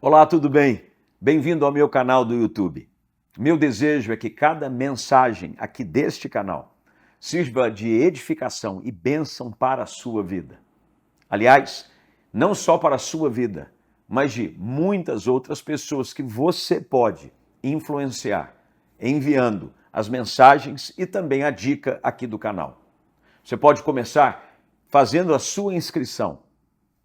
Olá, tudo bem? Bem-vindo ao meu canal do YouTube. Meu desejo é que cada mensagem aqui deste canal sirva de edificação e bênção para a sua vida. Aliás, não só para a sua vida, mas de muitas outras pessoas que você pode influenciar, enviando as mensagens e também a dica aqui do canal. Você pode começar fazendo a sua inscrição.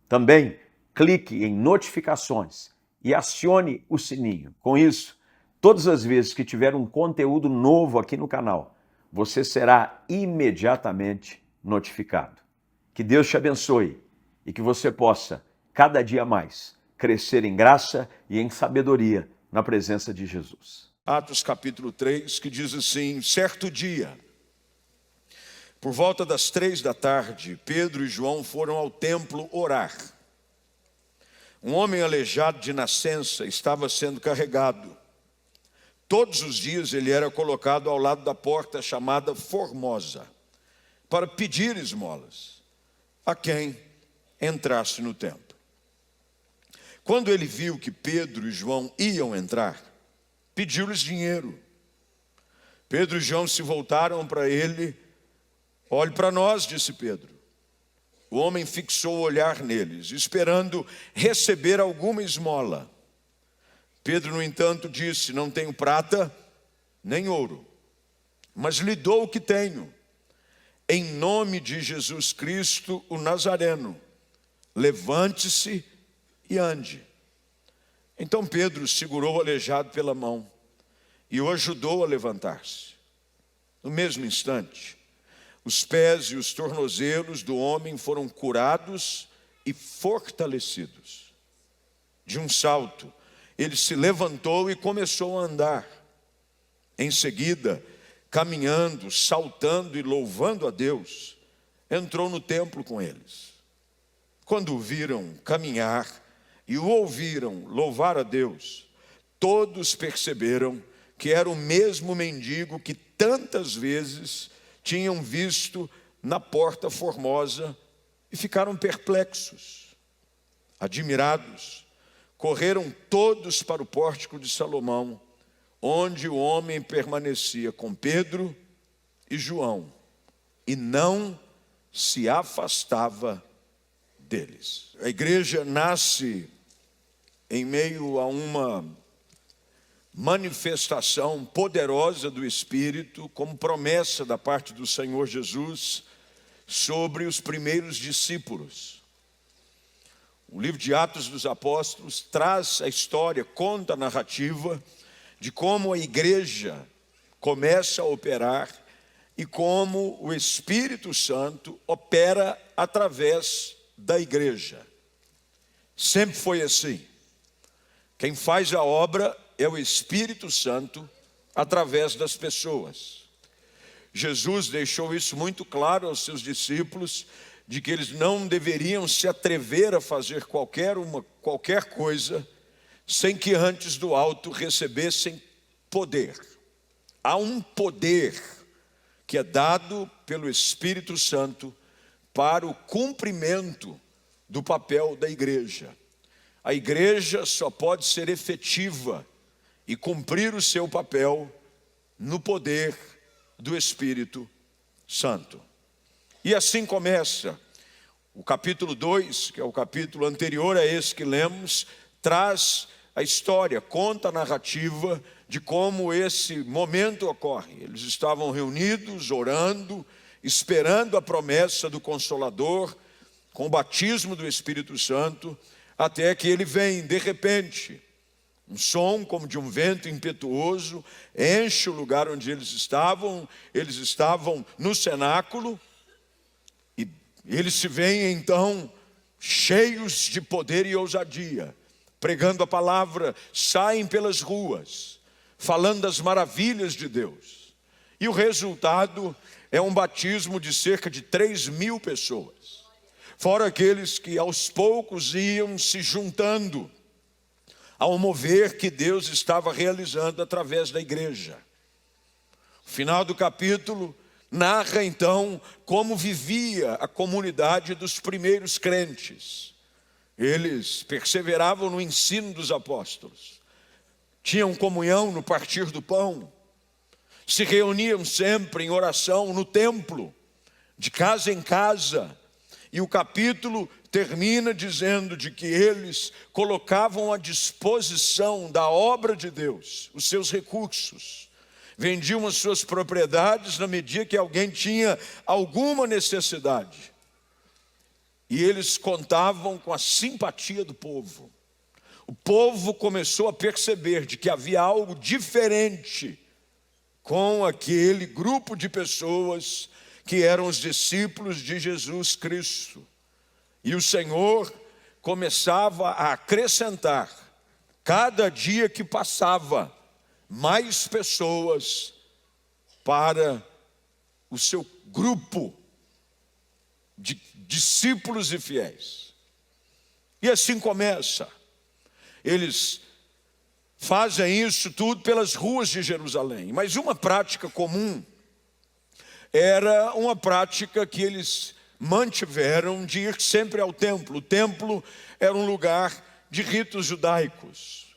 Também clique em notificações e acione o sininho. Com isso, todas as vezes que tiver um conteúdo novo aqui no canal, você será imediatamente notificado. Que Deus te abençoe e que você possa, cada dia mais, crescer em graça e em sabedoria na presença de Jesus. Atos capítulo 3, que diz assim: certo dia, por volta das 3 da tarde, Pedro e João foram ao templo orar. Um homem aleijado de nascença estava sendo carregado. Todos os dias ele era colocado ao lado da porta chamada Formosa, para pedir esmolas a quem entrasse no templo. Quando ele viu que Pedro e João iam entrar, pediu-lhes dinheiro. Pedro e João se voltaram para ele. Olhe para nós, disse Pedro. O homem fixou o olhar neles, esperando receber alguma esmola. Pedro, no entanto, disse: não tenho prata nem ouro, mas lhe dou o que tenho. Em nome de Jesus Cristo, o Nazareno, levante-se e ande. Então Pedro segurou o aleijado pela mão e o ajudou a levantar-se. No mesmo instante, os pés e os tornozelos do homem foram curados e fortalecidos. De um salto, ele se levantou e começou a andar. Em seguida, caminhando, saltando e louvando a Deus, entrou no templo com eles. Quando o viram caminhar e o ouviram louvar a Deus, todos perceberam que era o mesmo mendigo que tantas vezes tinham visto na porta Formosa e ficaram perplexos. Admirados, correram todos para o pórtico de Salomão, onde o homem permanecia com Pedro e João, e não se afastava deles. A igreja nasce em meio a uma manifestação poderosa do Espírito, como promessa da parte do Senhor Jesus sobre os primeiros discípulos. O livro de Atos dos Apóstolos traz a história, conta a narrativa de como a igreja começa a operar e como o Espírito Santo opera através da igreja. Sempre foi assim. Quem faz a obra é o Espírito Santo através das pessoas. Jesus deixou isso muito claro aos seus discípulos, de que eles não deveriam se atrever a fazer qualquer coisa sem que antes do alto recebessem poder. Há um poder que é dado pelo Espírito Santo para o cumprimento do papel da igreja. A igreja só pode ser efetiva e cumprir o seu papel no poder do Espírito Santo. E assim começa o capítulo 2, que é o capítulo anterior a esse que lemos, traz a história, conta a narrativa de como esse momento ocorre. Eles estavam reunidos, orando, esperando a promessa do Consolador, com o batismo do Espírito Santo, até que ele vem, de repente. Um som como de um vento impetuoso enche o lugar onde eles estavam no cenáculo, e eles se veem então cheios de poder e ousadia, pregando a palavra, saem pelas ruas, falando das maravilhas de Deus. E o resultado é um batismo de cerca de 3.000 pessoas, fora aqueles que aos poucos iam se juntando ao mover que Deus estava realizando através da igreja. O final do capítulo narra então como vivia a comunidade dos primeiros crentes. Eles perseveravam no ensino dos apóstolos, tinham comunhão no partir do pão, se reuniam sempre em oração no templo, de casa em casa. E o capítulo termina dizendo de que eles colocavam à disposição da obra de Deus os seus recursos, vendiam as suas propriedades na medida que alguém tinha alguma necessidade. E eles contavam com a simpatia do povo. O povo começou a perceber de que havia algo diferente com aquele grupo de pessoas que eram os discípulos de Jesus Cristo. E o Senhor começava a acrescentar, cada dia que passava, mais pessoas para o seu grupo de discípulos e fiéis. E assim começa. Eles fazem isso tudo pelas ruas de Jerusalém. Mas uma prática comum era uma prática que eles mantiveram de ir sempre ao templo. O templo era um lugar de ritos judaicos.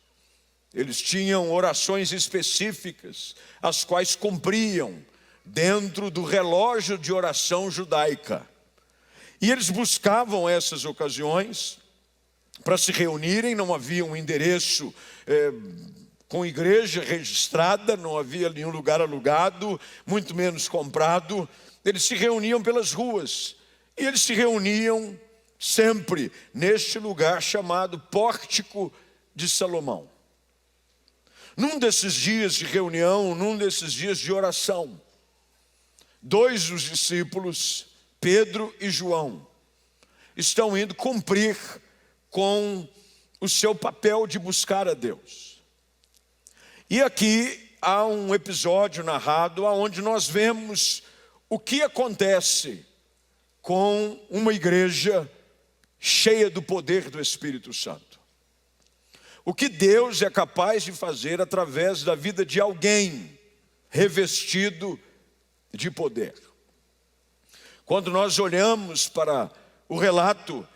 Eles tinham orações específicas, as quais cumpriam dentro do relógio de oração judaica. E eles buscavam essas ocasiões para se reunirem. Não havia um endereço com igreja registrada, não havia nenhum lugar alugado, muito menos comprado. Eles se reuniam pelas ruas, e eles se reuniam sempre neste lugar chamado Pórtico de Salomão. Num desses dias de reunião, num desses dias de oração, dois dos discípulos, Pedro e João, estão indo cumprir com o seu papel de buscar a Deus. E aqui há um episódio narrado onde nós vemos o que acontece com uma igreja cheia do poder do Espírito Santo. O que Deus é capaz de fazer através da vida de alguém revestido de poder. Quando nós olhamos para o relato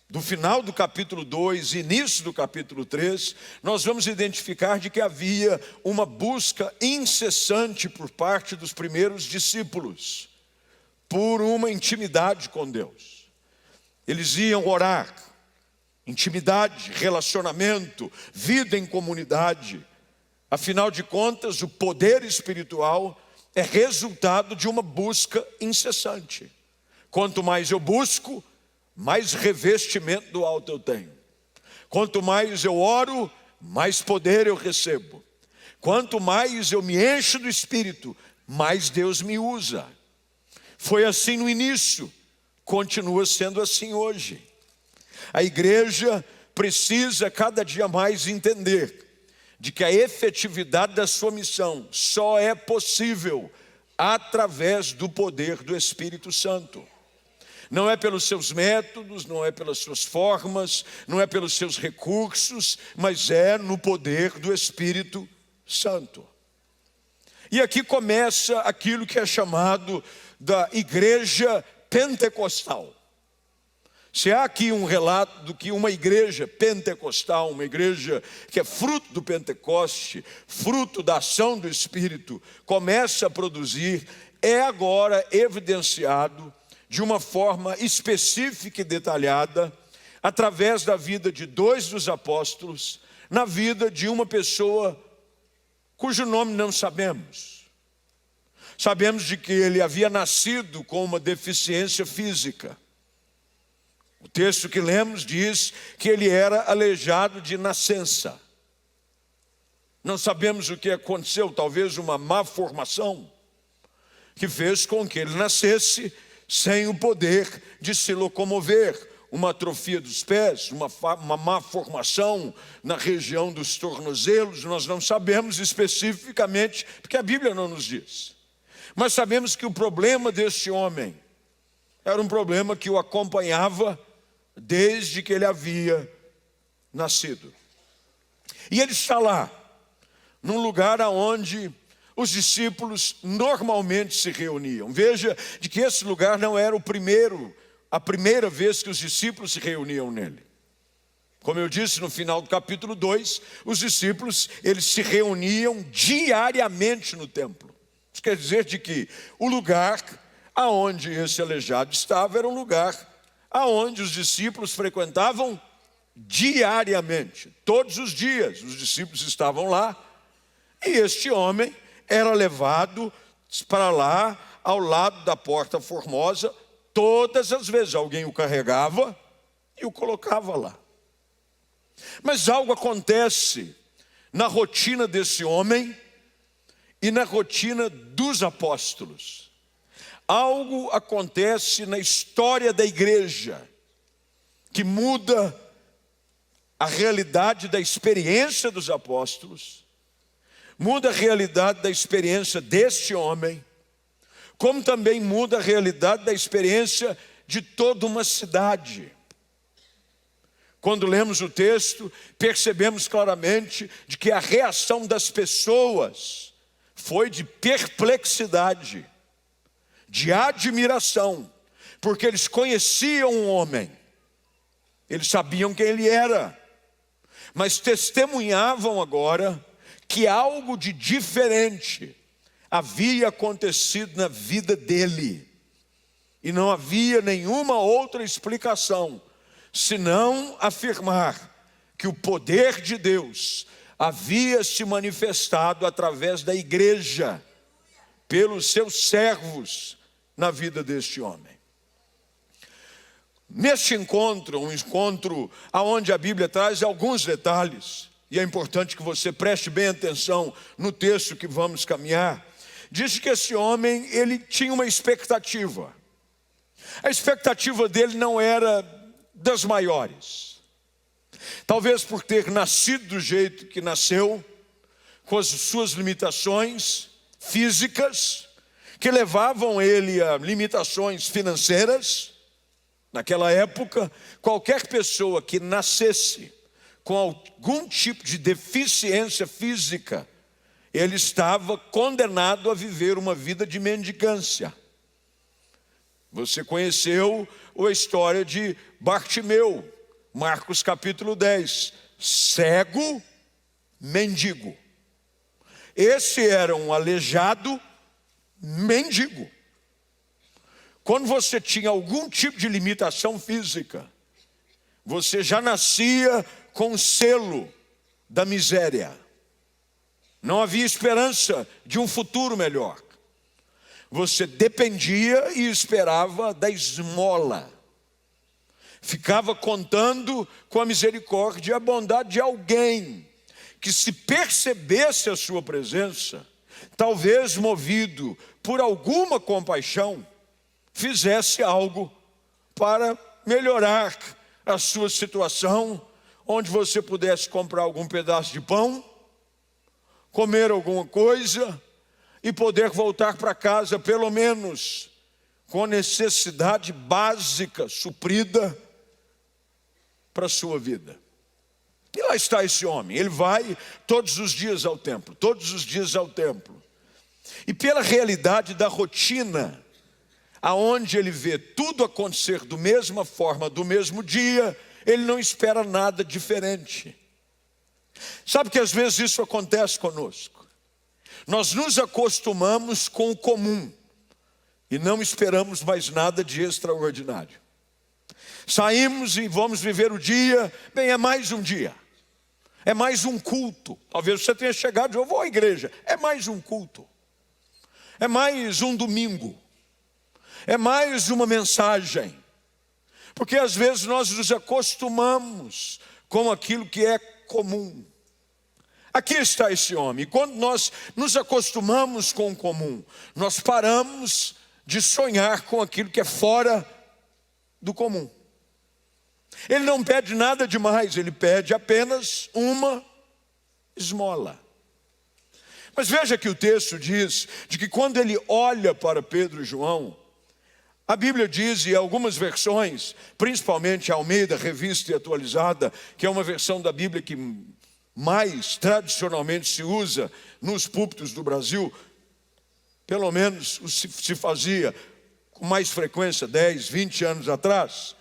do final do capítulo 2, início do capítulo 3, nós vamos identificar de que havia uma busca incessante por parte dos primeiros discípulos, por uma intimidade com Deus. Eles iam orar, intimidade, relacionamento, vida em comunidade. Afinal de contas, o poder espiritual é resultado de uma busca incessante. Quanto mais eu busco, mais revestimento do alto eu tenho. Quanto mais eu oro, mais poder eu recebo. Quanto mais eu me encho do Espírito, mais Deus me usa. Foi assim no início, continua sendo assim hoje. A igreja precisa cada dia mais entender de que a efetividade da sua missão só é possível através do poder do Espírito Santo. Não é pelos seus métodos, não é pelas suas formas, não é pelos seus recursos, mas é no poder do Espírito Santo. E aqui começa aquilo que é chamado da igreja pentecostal. Se há aqui um relato do que uma igreja pentecostal, uma igreja que é fruto do Pentecoste, fruto da ação do Espírito, começa a produzir, é agora evidenciado de uma forma específica e detalhada, através da vida de dois dos apóstolos, na vida de uma pessoa cujo nome não sabemos. Sabemos de que ele havia nascido com uma deficiência física. O texto que lemos diz que ele era aleijado de nascença. Não sabemos o que aconteceu, talvez uma má formação, que fez com que ele nascesse sem o poder de se locomover, uma atrofia dos pés, uma má formação na região dos tornozelos. Nós não sabemos especificamente, porque a Bíblia não nos diz. Mas sabemos que o problema deste homem era um problema que o acompanhava desde que ele havia nascido. E ele está lá, num lugar onde os discípulos normalmente se reuniam. Veja de que esse lugar não era a primeira vez que os discípulos se reuniam nele. Como eu disse no final do capítulo 2, os discípulos, eles se reuniam diariamente no templo. Isso quer dizer de que o lugar aonde esse aleijado estava era um lugar aonde os discípulos frequentavam diariamente. Todos os dias os discípulos estavam lá e este homem era levado para lá, ao lado da porta formosa, todas as vezes. Alguém o carregava e o colocava lá. Mas algo acontece na rotina desse homem e na rotina dos apóstolos. Algo acontece na história da igreja que muda a realidade da experiência dos apóstolos, muda a realidade da experiência deste homem, como também muda a realidade da experiência de toda uma cidade. Quando lemos o texto, percebemos claramente de que a reação das pessoas foi de perplexidade, de admiração, porque eles conheciam o homem, eles sabiam quem ele era, mas testemunhavam agora que algo de diferente havia acontecido na vida dele, e não havia nenhuma outra explicação, senão afirmar que o poder de Deus havia se manifestado através da igreja, pelos seus servos na vida deste homem. Neste encontro, um encontro onde a Bíblia traz alguns detalhes, e é importante que você preste bem atenção no texto que vamos caminhar. Diz que esse homem, ele tinha uma expectativa. A expectativa dele não era das maiores. Talvez por ter nascido do jeito que nasceu, com as suas limitações físicas, que levavam ele a limitações financeiras. Naquela época, qualquer pessoa que nascesse com algum tipo de deficiência física, ele estava condenado a viver uma vida de mendicância. Você conheceu a história de Bartimeu, Marcos capítulo 10, cego, mendigo. Esse era um aleijado mendigo. Quando você tinha algum tipo de limitação física, você já nascia com o selo da miséria. Não havia esperança de um futuro melhor. Você dependia e esperava da esmola. Ficava contando com a misericórdia e a bondade de alguém que, se percebesse a sua presença, talvez movido por alguma compaixão, fizesse algo para melhorar a sua situação, onde você pudesse comprar algum pedaço de pão, comer alguma coisa e poder voltar para casa, pelo menos com a necessidade básica suprida para a sua vida. E lá está esse homem, ele vai todos os dias ao templo, todos os dias ao templo. E pela realidade da rotina, aonde ele vê tudo acontecer da mesma forma, do mesmo dia, ele não espera nada diferente. Sabe que às vezes isso acontece conosco. Nós nos acostumamos com o comum e não esperamos mais nada de extraordinário. Saímos e vamos viver o dia, bem, é mais um dia. É mais um culto. Talvez você tenha chegado e eu vou à igreja. É mais um culto. É mais um domingo. É mais uma mensagem. Porque às vezes nós nos acostumamos com aquilo que é comum. Aqui está esse homem. E quando nós nos acostumamos com o comum, nós paramos de sonhar com aquilo que é fora do comum. Ele não pede nada demais, ele pede apenas uma esmola. Mas veja que o texto diz de que quando ele olha para Pedro e João, a Bíblia diz, e algumas versões, principalmente a Almeida, Revista e Atualizada, que é uma versão da Bíblia que mais tradicionalmente se usa nos púlpitos do Brasil, pelo menos se fazia com mais frequência 10, 20 anos atrás,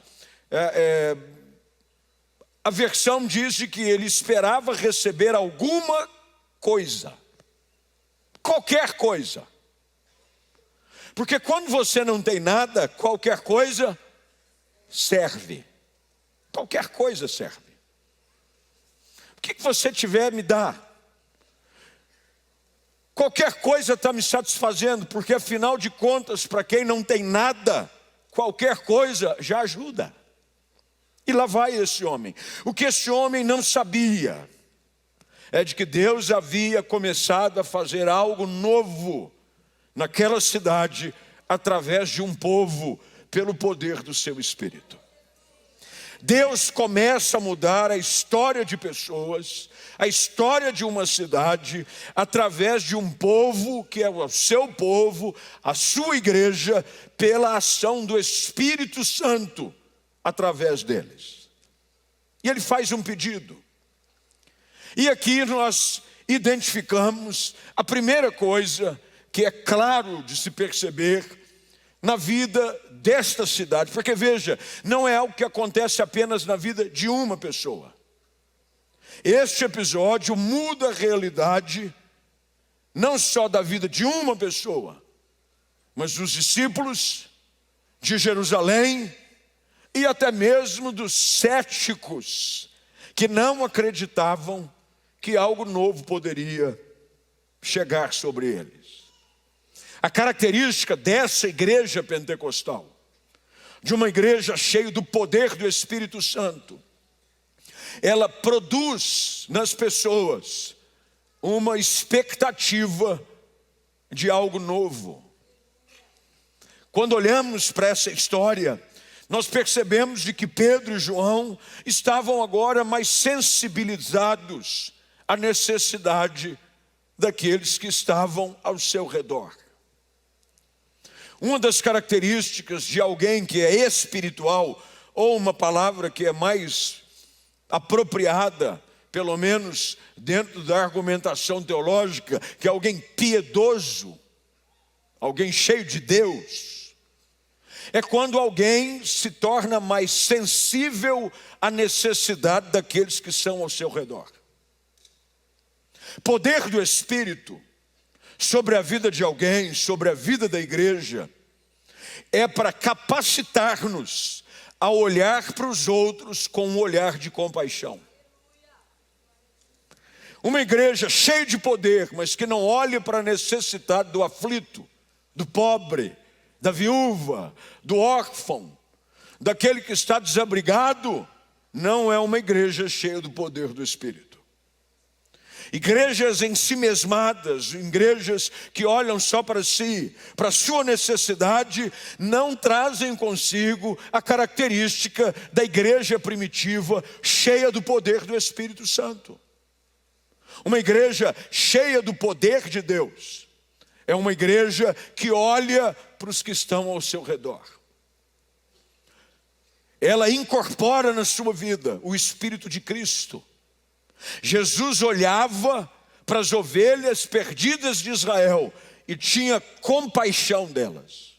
a versão diz de que ele esperava receber alguma coisa. Qualquer coisa. Porque quando você não tem nada, qualquer coisa serve. Qualquer coisa serve. O que você tiver, me dá. Qualquer coisa está me satisfazendo, porque afinal de contas, para quem não tem nada, qualquer coisa já ajuda. E lá vai esse homem. O que esse homem não sabia é de que Deus havia começado a fazer algo novo naquela cidade, através de um povo, pelo poder do seu Espírito. Deus começa a mudar a história de pessoas, a história de uma cidade, através de um povo, que é o seu povo, a sua igreja, pela ação do Espírito Santo, através deles. E ele faz um pedido. E aqui nós identificamos a primeira coisa que é claro de se perceber na vida desta cidade. Porque veja, não é algo que acontece apenas na vida de uma pessoa. Este episódio muda a realidade não só da vida de uma pessoa, mas dos discípulos de Jerusalém e até mesmo dos céticos que não acreditavam que algo novo poderia chegar sobre eles. A característica dessa igreja pentecostal, de uma igreja cheia do poder do Espírito Santo, ela produz nas pessoas uma expectativa de algo novo. Quando olhamos para essa história, nós percebemos de que Pedro e João estavam agora mais sensibilizados à necessidade daqueles que estavam ao seu redor. Uma das características de alguém que é espiritual, ou uma palavra que é mais apropriada, pelo menos dentro da argumentação teológica, que é alguém piedoso, alguém cheio de Deus, é quando alguém se torna mais sensível à necessidade daqueles que são ao seu redor. Poder do Espírito sobre a vida de alguém, sobre a vida da igreja, é para capacitar-nos a olhar para os outros com um olhar de compaixão. Uma igreja cheia de poder, mas que não olha para a necessidade do aflito, do pobre, da viúva, do órfão, daquele que está desabrigado, não é uma igreja cheia do poder do Espírito. Igrejas ensimesmadas, igrejas que olham só para si, para a sua necessidade, não trazem consigo a característica da igreja primitiva, cheia do poder do Espírito Santo. Uma igreja cheia do poder de Deus é uma igreja que olha para os que estão ao seu redor. Ela incorpora na sua vida o Espírito de Cristo. Jesus olhava para as ovelhas perdidas de Israel e tinha compaixão delas.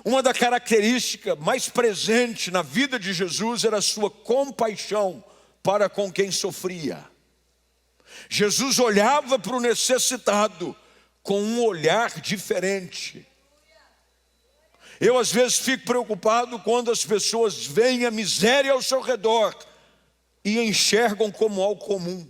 Uma das características mais presentes na vida de Jesus era a sua compaixão para com quem sofria. Jesus olhava para o necessitado com um olhar diferente. Eu às vezes fico preocupado quando as pessoas veem a miséria ao seu redor e enxergam como algo comum.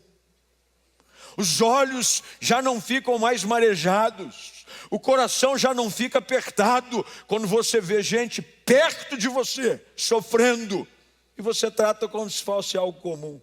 Os olhos já não ficam mais marejados, o coração já não fica apertado quando você vê gente perto de você sofrendo e você trata como se fosse algo comum.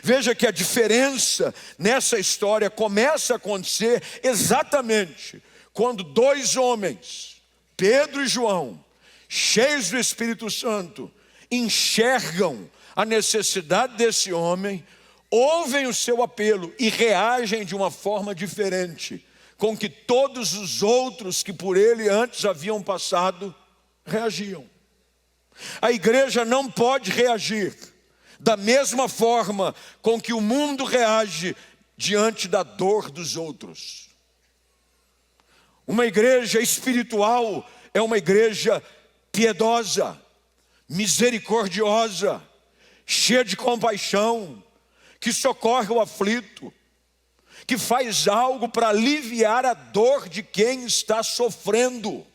Veja que a diferença nessa história começa a acontecer exatamente quando dois homens, Pedro e João, cheios do Espírito Santo, enxergam a necessidade desse homem, ouvem o seu apelo e reagem de uma forma diferente com que todos os outros que por ele antes haviam passado reagiam. A igreja não pode reagir da mesma forma com que o mundo reage diante da dor dos outros. Uma igreja espiritual é uma igreja piedosa, misericordiosa, cheia de compaixão, que socorre o aflito, que faz algo para aliviar a dor de quem está sofrendo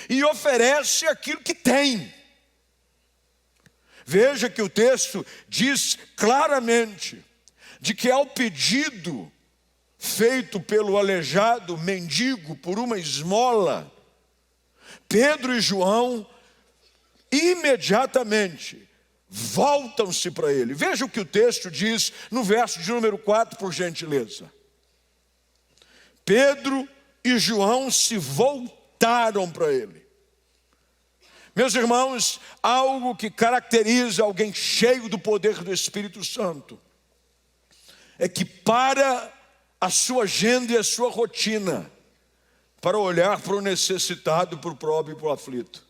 e oferece aquilo que tem. Veja que o texto diz claramente de que ao pedido feito pelo aleijado mendigo por uma esmola, Pedro e João imediatamente voltam-se para ele. Veja o que o texto diz no verso de número 4, por gentileza. Pedro e João se voltaram para ele. Meus irmãos, algo que caracteriza alguém cheio do poder do Espírito Santo é que para a sua agenda e a sua rotina para olhar para o necessitado, para o pobre e para o aflito.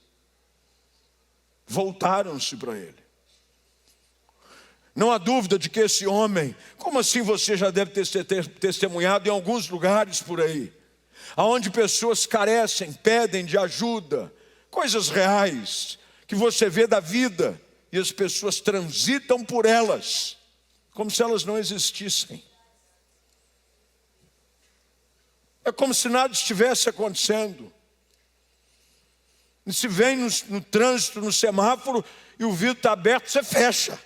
Voltaram-se para ele. Não há dúvida de que esse homem, como assim você já deve ter testemunhado em alguns lugares por aí, onde pessoas carecem, pedem de ajuda, coisas reais, que você vê da vida, e as pessoas transitam por elas, como se elas não existissem. É como se nada estivesse acontecendo. E se vem no trânsito, no semáforo, e o vidro está aberto, você fecha.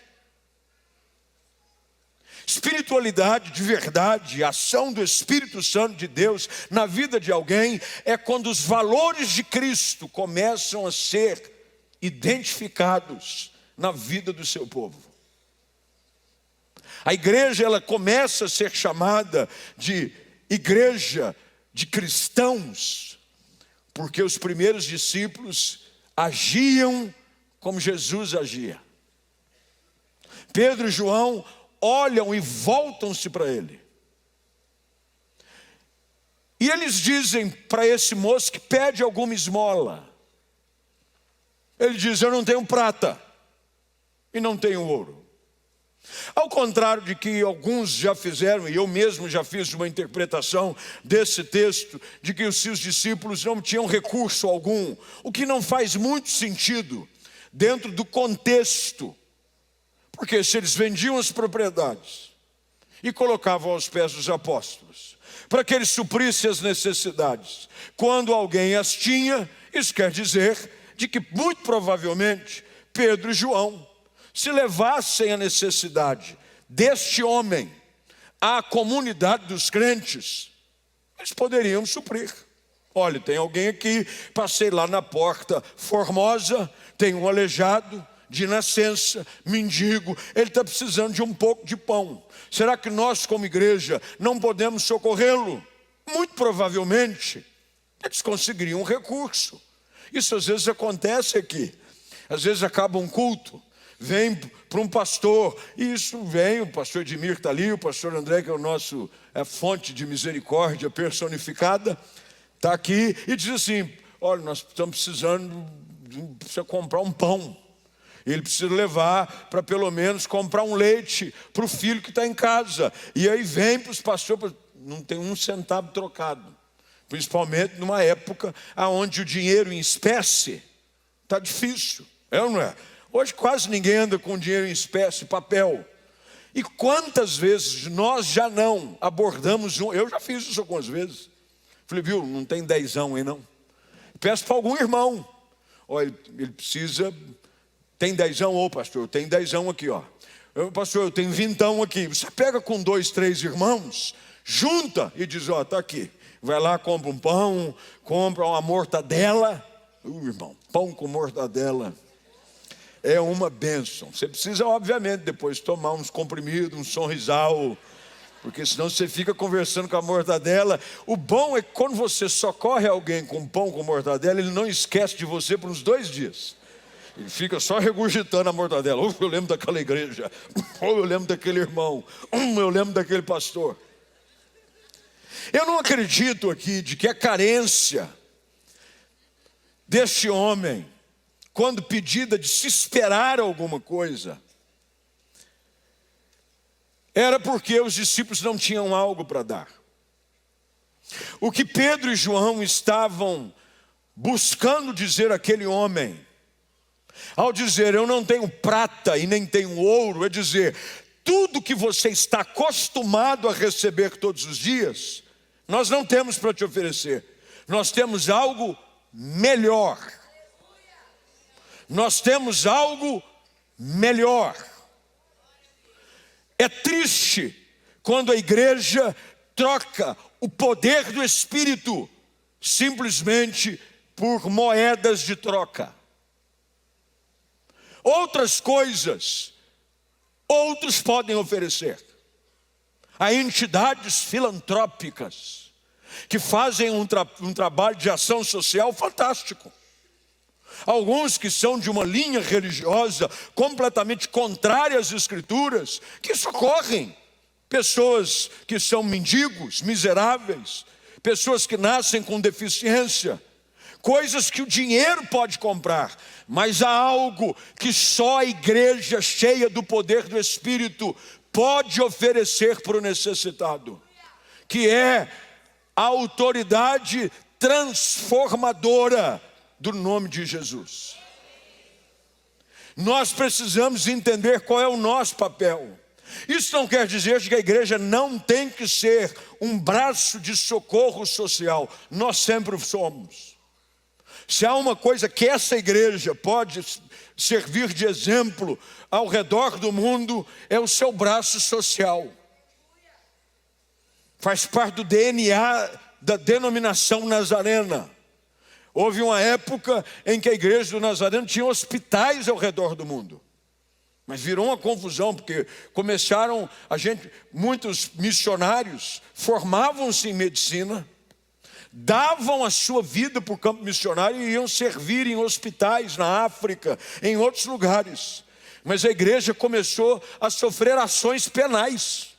Espiritualidade de verdade, a ação do Espírito Santo de Deus na vida de alguém é quando os valores de Cristo começam a ser identificados na vida do seu povo. A igreja, ela começa a ser chamada de igreja de cristãos, porque os primeiros discípulos agiam como Jesus agia. Pedro e João olham e voltam-se para ele. E eles dizem para esse moço que pede alguma esmola. Ele diz: eu não tenho prata e não tenho ouro. Ao contrário de que alguns já fizeram, e eu mesmo já fiz uma interpretação desse texto, de que os seus discípulos não tinham recurso algum, o que não faz muito sentido dentro do contexto. Porque se eles vendiam as propriedades e colocavam aos pés dos apóstolos, para que eles suprissem as necessidades, quando alguém as tinha, isso quer dizer de que muito provavelmente Pedro e João, se levassem a necessidade deste homem à comunidade dos crentes, eles poderiam suprir. Olha, tem alguém aqui, passei lá na porta Formosa, tem um aleijado de nascença, mendigo, ele está precisando de um pouco de pão. Será que nós, como igreja, não podemos socorrê-lo? Muito provavelmente, eles conseguiriam um recurso. Isso às vezes acontece aqui. Às vezes acaba um culto, vem para um pastor, e isso vem, o pastor Edmir está ali, o pastor André, que é o nosso fonte de misericórdia personificada, está aqui e diz assim: olha, nós estamos precisando, precisa comprar um pão. Ele precisa levar para pelo menos comprar um leite para o filho que está em casa. E aí vem para os pastores, não tem um centavo trocado. Principalmente numa época onde o dinheiro em espécie está difícil. É ou não é? Hoje quase ninguém anda com dinheiro em espécie, papel. E quantas vezes nós já não abordamos eu já fiz isso algumas vezes. Falei, viu, não tem dezão aí não. Peço para algum irmão. Olha, ele precisa... Tem dezão? Ô pastor, tem dezão aqui, ó. Pastor, eu tenho vintão aqui. Você pega com 2, 3 irmãos, junta e diz, ó, tá aqui. Vai lá, compra um pão, compra uma mortadela. Irmão, pão com mortadela é uma bênção. Você precisa, obviamente, depois tomar uns comprimidos, um Sonrisal, porque senão você fica conversando com a mortadela. O bom é que quando você socorre alguém com pão com mortadela, ele não esquece de você por uns 2 dias. Ele fica só regurgitando a mortadela. Eu lembro daquela igreja. Eu lembro daquele irmão. Eu lembro daquele pastor. Eu não acredito aqui de que a carência deste homem, quando pedida de se esperar alguma coisa, era porque os discípulos não tinham algo para dar. O que Pedro e João estavam buscando dizer àquele homem Ao dizer eu não tenho prata e nem tenho ouro, é dizer, tudo que você está acostumado a receber todos os dias, nós não temos para te oferecer. Nós temos algo melhor. Nós temos algo melhor. É triste quando a igreja troca o poder do Espírito simplesmente por moedas de troca. Outras coisas, outros podem oferecer. Há entidades filantrópicas que fazem um trabalho de ação social fantástico. Alguns que são de uma linha religiosa completamente contrária às Escrituras, que socorrem pessoas que são mendigos, miseráveis, pessoas que nascem com deficiência, coisas que o dinheiro pode comprar, mas há algo que só a igreja cheia do poder do Espírito pode oferecer para o necessitado, que é a autoridade transformadora do nome de Jesus. Nós precisamos entender qual é o nosso papel. Isso não quer dizer que a igreja não tem que ser um braço de socorro social. Nós sempre somos. Se há uma coisa que essa igreja pode servir de exemplo ao redor do mundo, é o seu braço social. Faz parte do DNA da denominação nazarena. Houve uma época em que a igreja do Nazareno tinha hospitais ao redor do mundo. Mas virou uma confusão, porque começaram, muitos missionários formavam-se em medicina, davam a sua vida para o campo missionário e iam servir em hospitais na África, em outros lugares. Mas a igreja começou a sofrer ações penais,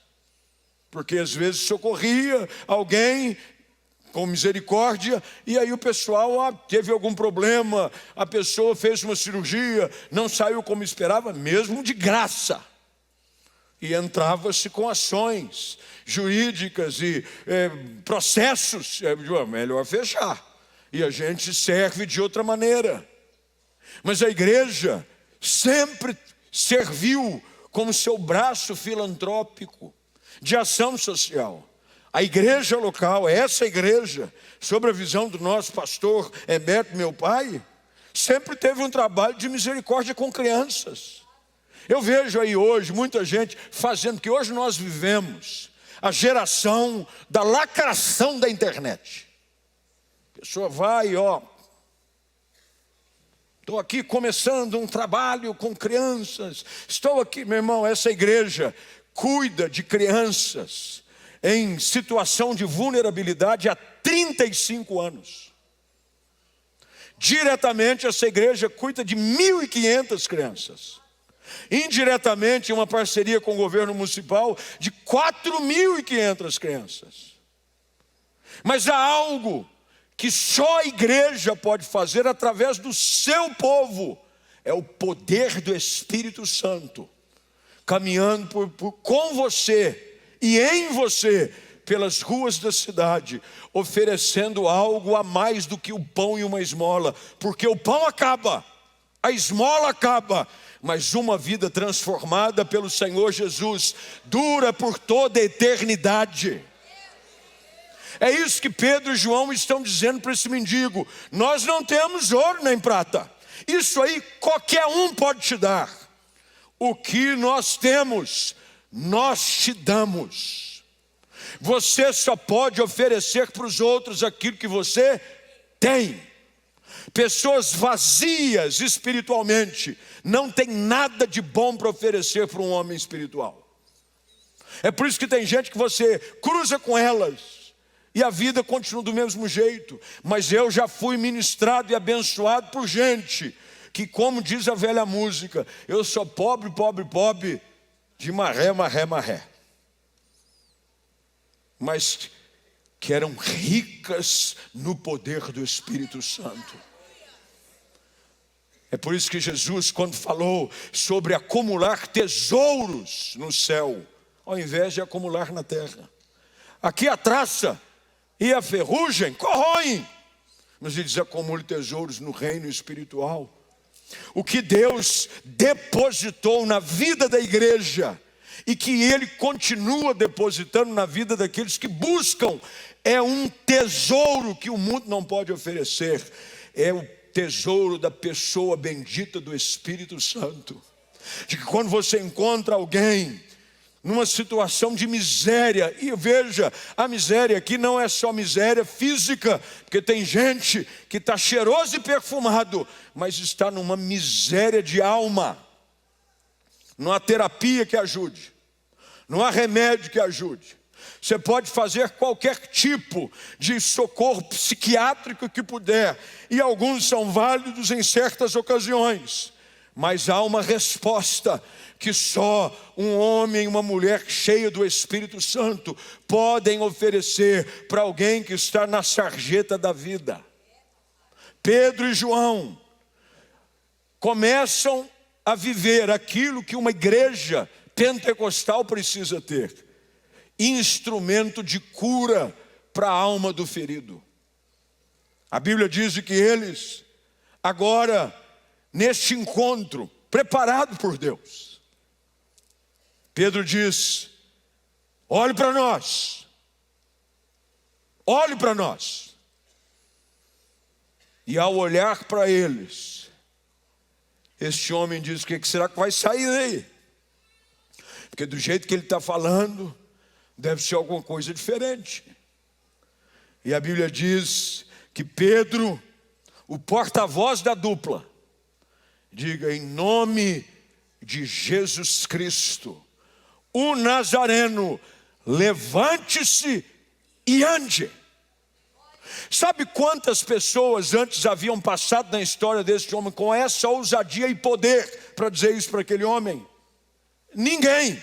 porque às vezes socorria alguém com misericórdia, e aí o pessoal teve algum problema, a pessoa fez uma cirurgia, não saiu como esperava, mesmo de graça. E entrava-se com ações jurídicas e processos, melhor fechar. E a gente serve de outra maneira. Mas a igreja sempre serviu como seu braço filantrópico de ação social. A igreja local, essa igreja, sob a visão do nosso pastor Heberto, meu pai, sempre teve um trabalho de misericórdia com crianças. Eu vejo aí hoje muita gente fazendo, que hoje nós vivemos a geração da lacração da internet. A pessoa vai, estou aqui começando um trabalho com crianças, estou aqui, meu irmão, essa igreja cuida de crianças em situação de vulnerabilidade há 35 anos. Diretamente essa igreja cuida de 1.500 crianças. Indiretamente uma parceria com o governo municipal de 4.500 crianças. Mas há algo que só a igreja pode fazer através do seu povo. É o poder do Espírito Santo caminhando com você e em você, pelas ruas da cidade, oferecendo algo a mais do que o pão e uma esmola, porque o pão acaba, a esmola acaba, mas uma vida transformada pelo Senhor Jesus dura por toda a eternidade. É isso que Pedro e João estão dizendo para esse mendigo: nós não temos ouro nem prata, isso aí qualquer um pode te dar. O que nós temos, nós te damos. Você só pode oferecer para os outros aquilo que você tem. Pessoas vazias espiritualmente não tem nada de bom para oferecer para um homem espiritual. É por isso que tem gente que você cruza com elas e a vida continua do mesmo jeito. Mas eu já fui ministrado e abençoado por gente que, como diz a velha música, eu sou pobre, pobre, pobre, de marré, marré, marré. Mas que eram ricas no poder do Espírito Santo. É por isso que Jesus, quando falou sobre acumular tesouros no céu, ao invés de acumular na terra. Aqui a traça e a ferrugem corroem, mas ele diz: acumule tesouros no reino espiritual. O que Deus depositou na vida da igreja e que Ele continua depositando na vida daqueles que buscam é um tesouro que o mundo não pode oferecer. É o tesouro da pessoa bendita do Espírito Santo. De que quando você encontra alguém numa situação de miséria, e veja, a miséria aqui não é só miséria física, porque tem gente que está cheiroso e perfumado, mas está numa miséria de alma. Não há terapia que ajude, não há remédio que ajude. Você pode fazer qualquer tipo de socorro psiquiátrico que puder, e alguns são válidos em certas ocasiões, mas há uma resposta que só um homem e uma mulher cheia do Espírito Santo podem oferecer para alguém que está na sarjeta da vida. Pedro e João começam a viver aquilo que uma igreja pentecostal precisa ter: instrumento de cura para a alma do ferido. A Bíblia diz que eles, agora, neste encontro, preparado por Deus, Pedro diz: olhe para nós, olhe para nós. E ao olhar para eles, este homem diz: o que será que vai sair daí? Porque do jeito que ele está falando, deve ser alguma coisa diferente. E a Bíblia diz que Pedro, o porta-voz da dupla, diga: em nome de Jesus Cristo, o Nazareno, levante-se e ande. Sabe quantas pessoas antes haviam passado na história deste homem com essa ousadia e poder para dizer isso para aquele homem? Ninguém.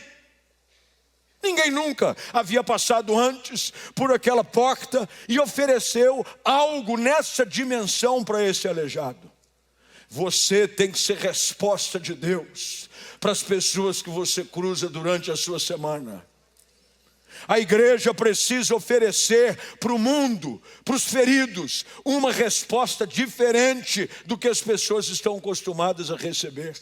Ninguém nunca havia passado antes por aquela porta e ofereceu algo nessa dimensão para esse aleijado. Você tem que ser resposta de Deus para as pessoas que você cruza durante a sua semana. A igreja precisa oferecer para o mundo, para os feridos, uma resposta diferente do que as pessoas estão acostumadas a receber.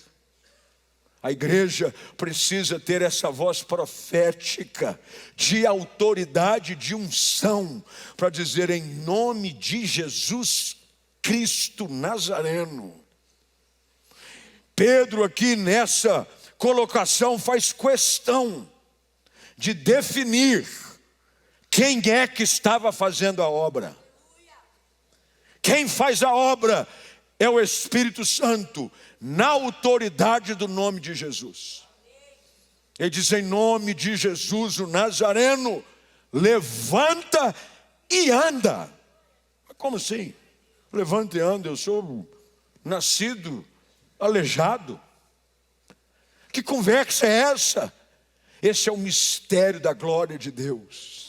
A igreja precisa ter essa voz profética, de autoridade, de unção, para dizer: em nome de Jesus Cristo Nazareno. Pedro aqui nessa colocação faz questão de definir quem é que estava fazendo a obra. Quem faz a obra é o Espírito Santo, na autoridade do nome de Jesus. Ele diz: em nome de Jesus, o Nazareno, levanta e anda. Como assim? Levanta e anda, eu sou nascido aleijado. Que conversa é essa? Esse é o mistério da glória de Deus.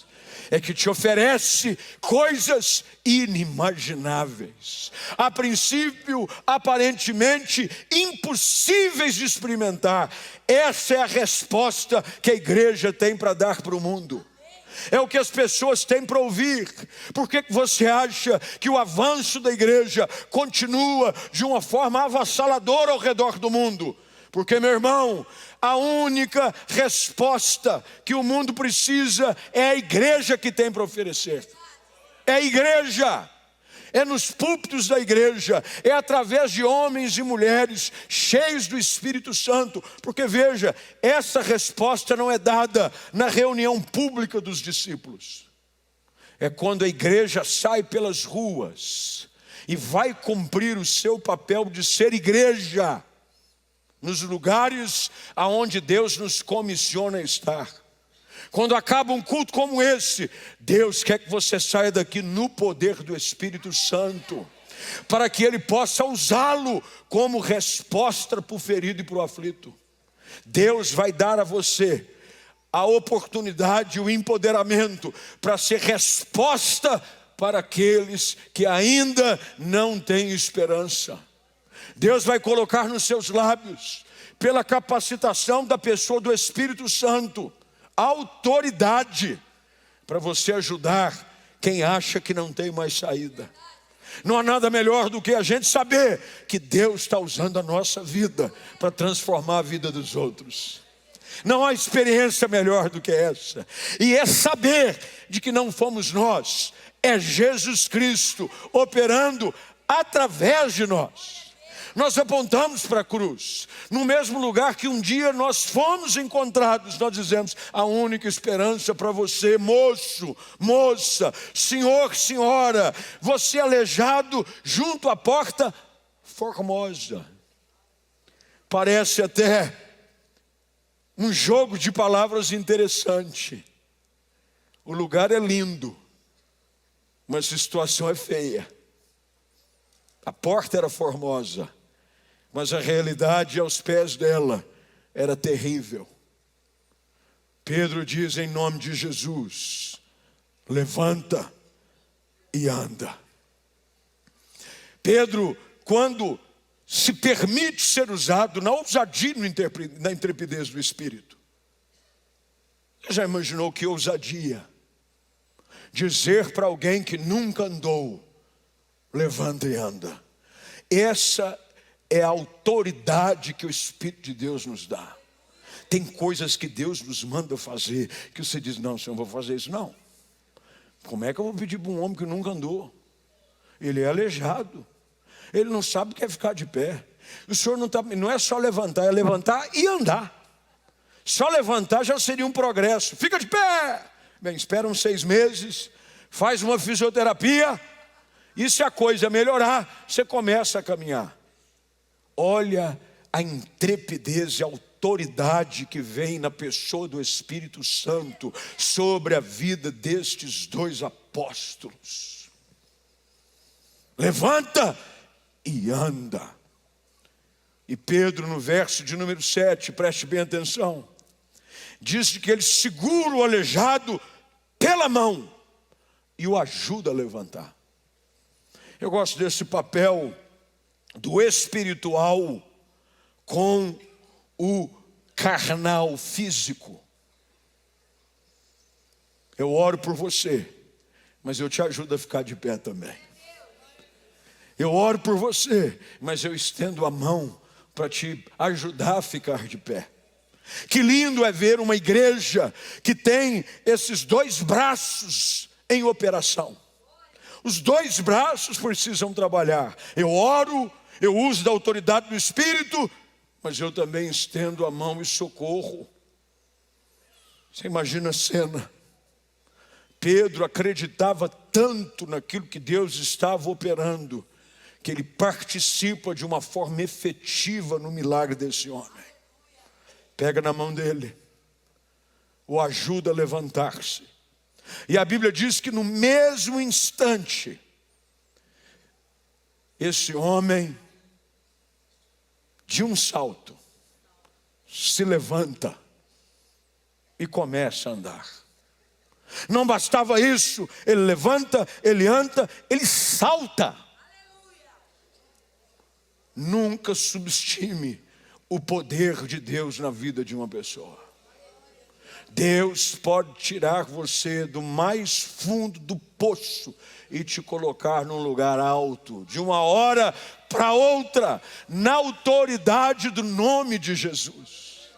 É que te oferece coisas inimagináveis, a princípio aparentemente impossíveis de experimentar. Essa é a resposta que a igreja tem para dar para o mundo. É o que as pessoas têm para ouvir. Por que você acha que o avanço da igreja continua de uma forma avassaladora ao redor do mundo? Porque, meu irmão, a única resposta que o mundo precisa é a igreja que tem para oferecer. É a igreja. É nos púlpitos da igreja, é através de homens e mulheres cheios do Espírito Santo. Porque veja, essa resposta não é dada na reunião pública dos discípulos. É quando a igreja sai pelas ruas e vai cumprir o seu papel de ser igreja, nos lugares aonde Deus nos comissiona a estar. Quando acaba um culto como esse, Deus quer que você saia daqui no poder do Espírito Santo, para que Ele possa usá-lo como resposta para o ferido e para o aflito. Deus vai dar a você a oportunidade, o empoderamento para ser resposta para aqueles que ainda não têm esperança. Deus vai colocar nos seus lábios, pela capacitação da pessoa do Espírito Santo, autoridade para você ajudar quem acha que não tem mais saída. Não há nada melhor do que a gente saber que Deus está usando a nossa vida para transformar a vida dos outros. Não há experiência melhor do que essa. E é saber de que não fomos nós, é Jesus Cristo operando através de nós. Nós apontamos para a cruz, no mesmo lugar que um dia nós fomos encontrados. Nós dizemos: a única esperança para você, moço, moça, senhor, senhora, você aleijado junto à porta formosa. Parece até um jogo de palavras interessante. O lugar é lindo, mas a situação é feia. A porta era formosa, mas a realidade aos pés dela era terrível. Pedro diz em nome de Jesus: levanta e anda. Pedro, quando se permite ser usado na ousadia e na intrepidez do Espírito. Você já imaginou que ousadia? Dizer para alguém que nunca andou: levanta e anda. Essa é a autoridade que o Espírito de Deus nos dá. Tem coisas que Deus nos manda fazer que você diz: não, Senhor, não vou fazer isso não. Como é que eu vou pedir para um homem que nunca andou? Ele é aleijado, ele não sabe o que é ficar de pé. O Senhor não é só levantar, é levantar e andar. Só levantar já seria um progresso. Fica de pé. Bem, espera uns 6 meses, faz uma fisioterapia, e se a coisa melhorar, você começa a caminhar. Olha a intrepidez e a autoridade que vem na pessoa do Espírito Santo sobre a vida destes 2 apóstolos. Levanta e anda. E Pedro, no verso de número 7, preste bem atenção, diz que ele segura o aleijado pela mão e o ajuda a levantar. Eu gosto desse papel do espiritual com o carnal físico. Eu oro por você, mas eu te ajudo a ficar de pé também. Eu oro por você, mas eu estendo a mão para te ajudar a ficar de pé. Que lindo é ver uma igreja que tem esses 2 braços em operação. Os 2 braços precisam trabalhar. Eu oro, eu uso da autoridade do Espírito, mas eu também estendo a mão e socorro. Você imagina a cena. Pedro acreditava tanto naquilo que Deus estava operando, que ele participa de uma forma efetiva no milagre desse homem. Pega na mão dele, o ajuda a levantar-se. E a Bíblia diz que no mesmo instante, esse homem, de um salto, se levanta e começa a andar. Não bastava isso, ele levanta, ele anda, ele salta. Nunca subestime o poder de Deus na vida de uma pessoa. Deus pode tirar você do mais fundo do poço e te colocar num lugar alto, de uma hora para outra, na autoridade do nome de Jesus.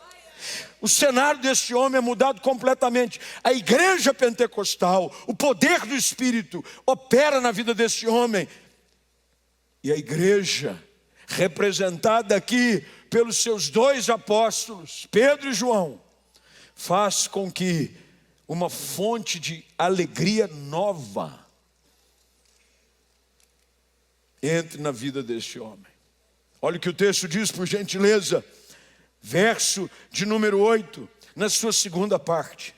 O cenário deste homem é mudado completamente. A igreja pentecostal, o poder do Espírito opera na vida deste homem. E a igreja, representada aqui pelos seus 2 apóstolos, Pedro e João, faz com que uma fonte de alegria nova entre na vida deste homem. Olha o que o texto diz, por gentileza, verso de número 8, na sua segunda parte.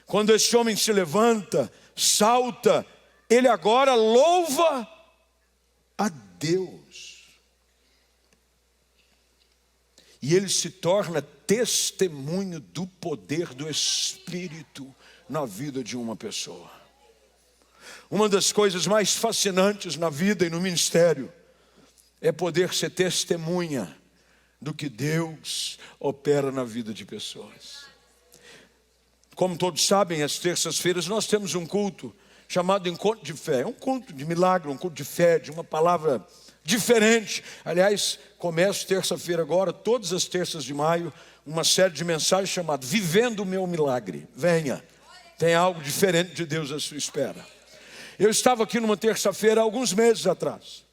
Quando esse homem se levanta, salta, ele agora louva a Deus. E ele se torna testemunho do poder do Espírito na vida de uma pessoa. Uma das coisas mais fascinantes na vida e no ministério é poder ser testemunha do que Deus opera na vida de pessoas. Como todos sabem, às terças-feiras nós temos um culto chamado Encontro de Fé. É um culto de milagre, um culto de fé, de uma palavra diferente. Aliás, começo terça-feira agora, todas as terças de maio, uma série de mensagens chamada Vivendo o Meu Milagre. Venha, tem algo diferente de Deus à sua espera. Eu estava aqui numa terça-feira, alguns meses atrás,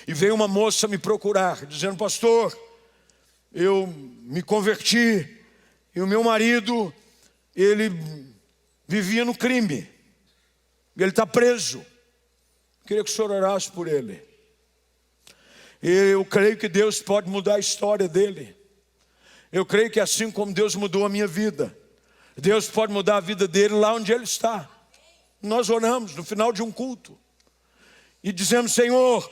e veio uma moça me procurar, dizendo: pastor, eu me converti, e o meu marido, ele vivia no crime, ele está preso, queria que o senhor orasse por ele. Eu creio que Deus pode mudar a história dele. Eu creio que assim como Deus mudou a minha vida, Deus pode mudar a vida dele lá onde ele está. Nós oramos no final de um culto e dizemos: Senhor,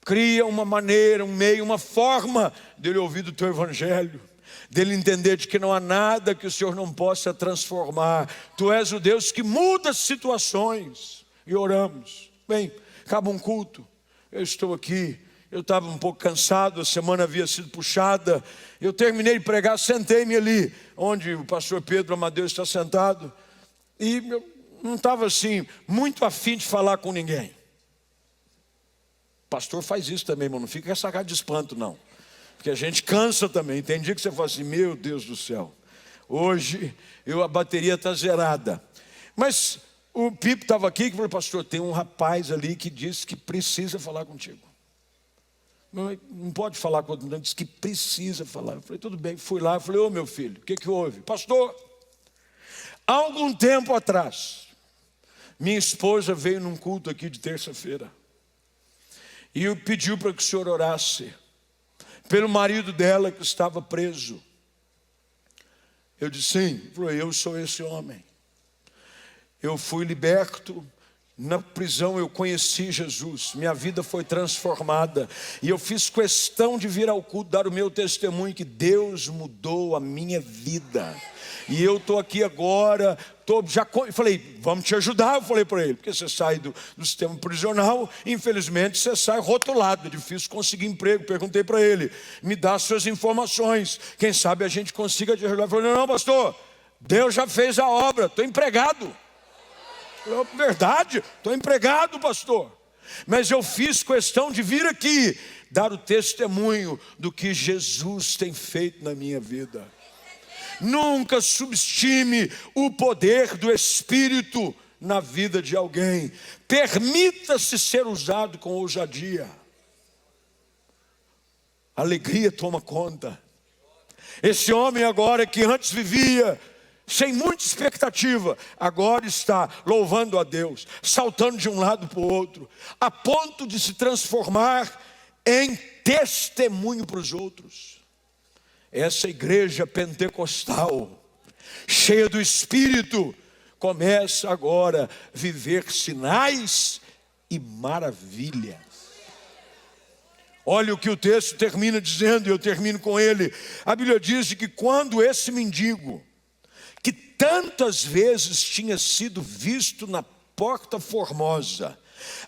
cria uma maneira, um meio, uma forma dele ouvir do teu evangelho, dele entender de que não há nada que o Senhor não possa transformar. Tu és o Deus que muda situações. E oramos. Bem, acaba um culto, eu estou aqui, eu estava um pouco cansado, a semana havia sido puxada. Eu terminei de pregar, sentei-me ali onde o pastor Pedro Amadeu está sentado, e eu não estava assim muito afim de falar com ninguém. O pastor faz isso também, irmão, não fica com essa cara de espanto não, porque a gente cansa também. Tem dia que você fala assim: meu Deus do céu, hoje a bateria está zerada. Mas o Pipo estava aqui e falou: pastor, tem um rapaz ali que disse que precisa falar contigo. Não pode falar com outro, não, disse que precisa falar. Eu falei: tudo bem. Fui lá, falei: ô meu filho, o que houve? Pastor, há algum tempo atrás, minha esposa veio num culto aqui de terça-feira e pediu para que o senhor orasse pelo marido dela que estava preso. Eu disse: sim. Ele falou: eu sou esse homem. Eu fui liberto. Na prisão eu conheci Jesus, minha vida foi transformada, e eu fiz questão de vir ao culto, dar o meu testemunho que Deus mudou a minha vida. E eu estou aqui agora, falei: vamos te ajudar, eu falei para ele, porque você sai do sistema prisional, infelizmente você sai rotulado, é difícil conseguir emprego. Perguntei para ele: me dá suas informações, quem sabe a gente consiga te ajudar. Ele falou: não, pastor, Deus já fez a obra, estou empregado. Verdade, estou empregado, pastor, mas eu fiz questão de vir aqui dar o testemunho do que Jesus tem feito na minha vida. Nunca subestime o poder do Espírito na vida de alguém. Permita-se ser usado com ousadia. Alegria toma conta. Esse homem agora, que antes vivia sem muita expectativa, agora está louvando a Deus, saltando de um lado para o outro, a ponto de se transformar em testemunho para os outros. Essa igreja pentecostal, cheia do Espírito, começa agora a viver sinais e maravilhas. Olha o que o texto termina dizendo, e eu termino com ele. A Bíblia diz que quando esse mendigo, que tantas vezes tinha sido visto na Porta Formosa,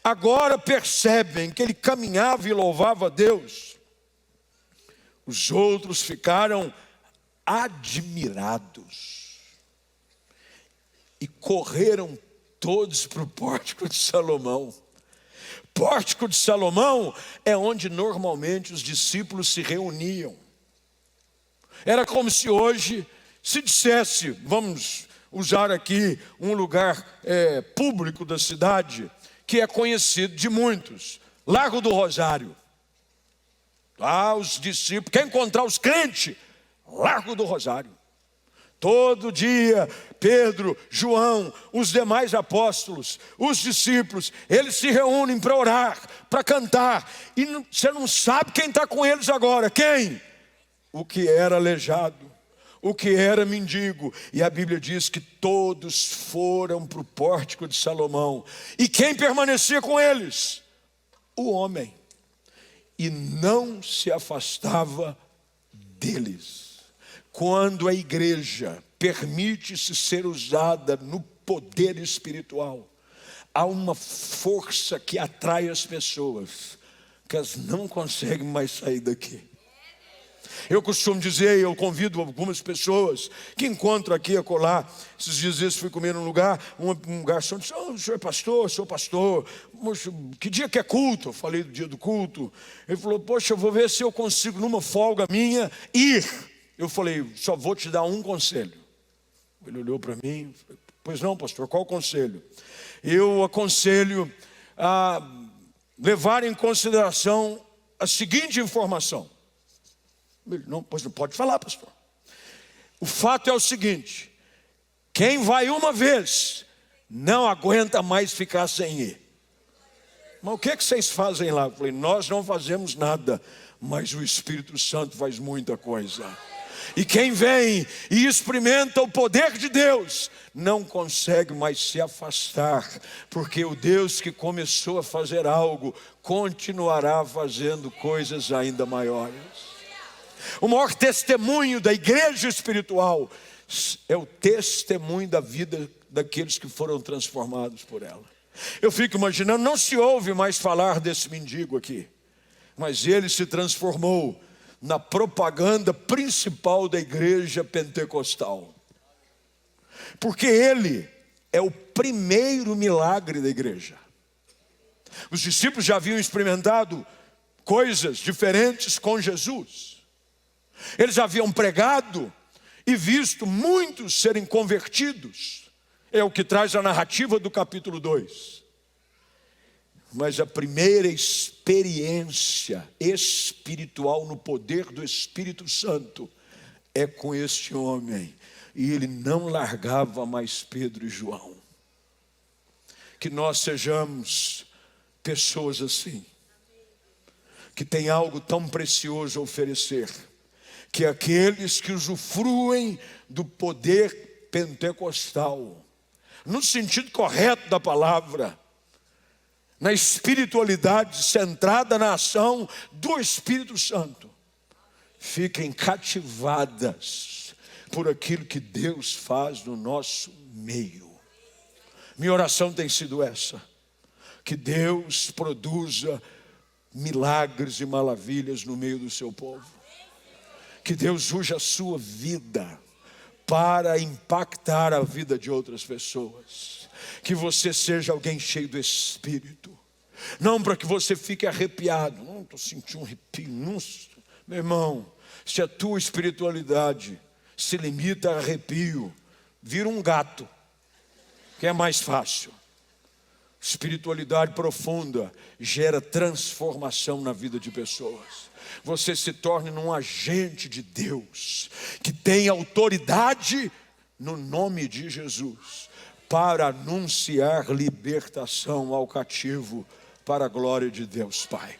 agora percebem que ele caminhava e louvava a Deus, os outros ficaram admirados e correram todos para o Pórtico de Salomão. Pórtico de Salomão é onde normalmente os discípulos se reuniam. Era como se hoje se dissesse, vamos usar aqui um lugar público da cidade, que é conhecido de muitos, Largo do Rosário. Lá os discípulos, quer encontrar os crentes? Largo do Rosário. Todo dia, Pedro, João, os demais apóstolos, os discípulos, eles se reúnem para orar, para cantar, e você não sabe quem está com eles agora. Quem? O que era aleijado, o que era mendigo. E a Bíblia diz que todos foram para o Pórtico de Salomão. E quem permanecia com eles? O homem. E não se afastava deles. Quando a igreja permite-se ser usada no poder espiritual, há uma força que atrai as pessoas, que elas não conseguem mais sair daqui. Eu costumo dizer, eu convido algumas pessoas que encontro aqui e acolá. Esses dias fui comer num lugar, um garçom disse: "Oh, o senhor é pastor? Sou pastor. Poxa, que dia que é culto?" Eu falei do dia do culto. Ele falou: "Poxa, eu vou ver se eu consigo numa folga minha ir." Eu falei: "Só vou te dar um conselho." Ele olhou para mim: "Pois não, pastor, qual o conselho?" "Eu aconselho a levar em consideração a seguinte informação." Ele: "Não, pois não pode falar, pastor." "O fato é o seguinte: quem vai uma vez não aguenta mais ficar sem ir." "Mas o que vocês fazem lá?" Eu falei: "Nós não fazemos nada, mas o Espírito Santo faz muita coisa. E quem vem e experimenta o poder de Deus não consegue mais se afastar, porque o Deus que começou a fazer algo continuará fazendo coisas ainda maiores." O maior testemunho da igreja espiritual é o testemunho da vida daqueles que foram transformados por ela. Eu fico imaginando, não se ouve mais falar desse mendigo aqui, mas ele se transformou na propaganda principal da igreja pentecostal, porque ele é o primeiro milagre da igreja. Os discípulos já haviam experimentado coisas diferentes com Jesus. Eles haviam pregado e visto muitos serem convertidos. É o que traz a narrativa do capítulo 2. Mas a primeira experiência espiritual no poder do Espírito Santo é com este homem. E ele não largava mais Pedro e João. Que nós sejamos pessoas assim, que tem algo tão precioso a oferecer, que aqueles que usufruem do poder pentecostal, no sentido correto da palavra, na espiritualidade centrada na ação do Espírito Santo, fiquem cativadas por aquilo que Deus faz no nosso meio. Minha oração tem sido essa: que Deus produza milagres e maravilhas no meio do seu povo. Que Deus use a sua vida para impactar a vida de outras pessoas. Que você seja alguém cheio do Espírito. Não para que você fique arrepiado. Não, estou sentindo um arrepio. Nossa, meu irmão, se a tua espiritualidade se limita a arrepio, vira um gato, que é mais fácil. Espiritualidade profunda gera transformação na vida de pessoas. Você se torna um agente de Deus, que tem autoridade no nome de Jesus, para anunciar libertação ao cativo, para a glória de Deus Pai.